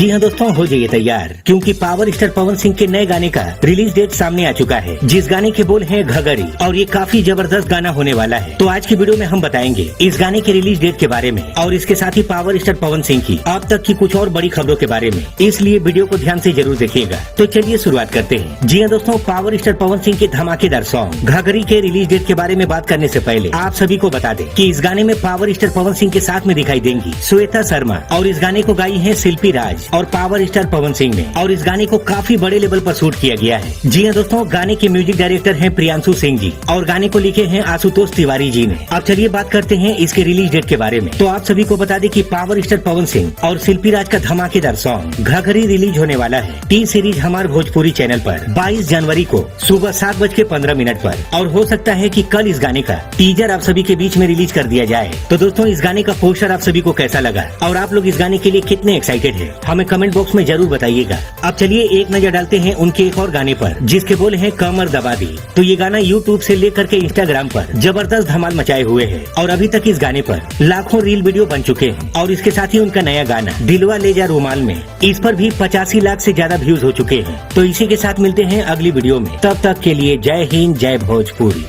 जी हाँ दोस्तों, हो जाइए तैयार क्योंकि पावर स्टार पवन सिंह के नए गाने का रिलीज डेट सामने आ चुका है, जिस गाने के बोल हैं घगरी और ये काफी जबरदस्त गाना होने वाला है। तो आज की वीडियो में हम बताएंगे इस गाने के रिलीज डेट के बारे में और इसके साथ ही पावर स्टार पवन सिंह की अब तक की कुछ और बड़ी खबरों के बारे में, इसलिए वीडियो को ध्यान से जरूर देखिएगा। तो चलिए शुरुआत करते हैं। जी हाँ दोस्तों, पावर स्टार पवन सिंह के धमाकेदार सॉन्ग घगरी के रिलीज डेट के बारे में बात करने से पहले आप सभी को बता दें कि इस गाने में पावर स्टार पवन सिंह के साथ में दिखाई देंगी श्वेता शर्मा और इस गाने को गाई है शिल्पी राज और पावर स्टार पवन सिंह ने, और इस गाने को काफी बड़े लेवल पर शूट किया गया है। जी हाँ दोस्तों, गाने के म्यूजिक डायरेक्टर हैं प्रियांशु सिंह जी और गाने को लिखे हैं आशुतोष तिवारी जी ने। अब चलिए बात करते हैं इसके रिलीज डेट के बारे में। तो आप सभी को बता दें कि पावर स्टार पवन सिंह और शिल्पी राज का धमाकेदार सॉन्ग घगरी रिलीज होने वाला है टी सीरीज हमारे भोजपुरी चैनल पर 22 जनवरी को सुबह 7:15 पर, और हो सकता है कि कल इस गाने का टीजर आप सभी के बीच में रिलीज कर दिया जाए। तो दोस्तों, इस गाने का पोस्टर आप सभी को कैसा लगा और आप लोग इस गाने के लिए कितने एक्साइटेड है, हमें कमेंट बॉक्स में जरूर बताइएगा। अब चलिए एक नजर डालते हैं उनके एक और गाने पर जिसके बोल हैं कमर दबा दी। तो ये गाना यूट्यूब से लेकर के इंस्टाग्राम पर जबरदस्त धमाल मचाए हुए है और अभी तक इस गाने पर लाखों रील वीडियो बन चुके हैं। और इसके साथ ही उनका नया गाना दिलवा ले जा रुमाल में, इस पर भी 85 लाख से ज्यादा व्यूज हो चुके हैं। तो इसी के साथ मिलते हैं अगली वीडियो में, तब तक के लिए जय हिंद जय भोजपुरी।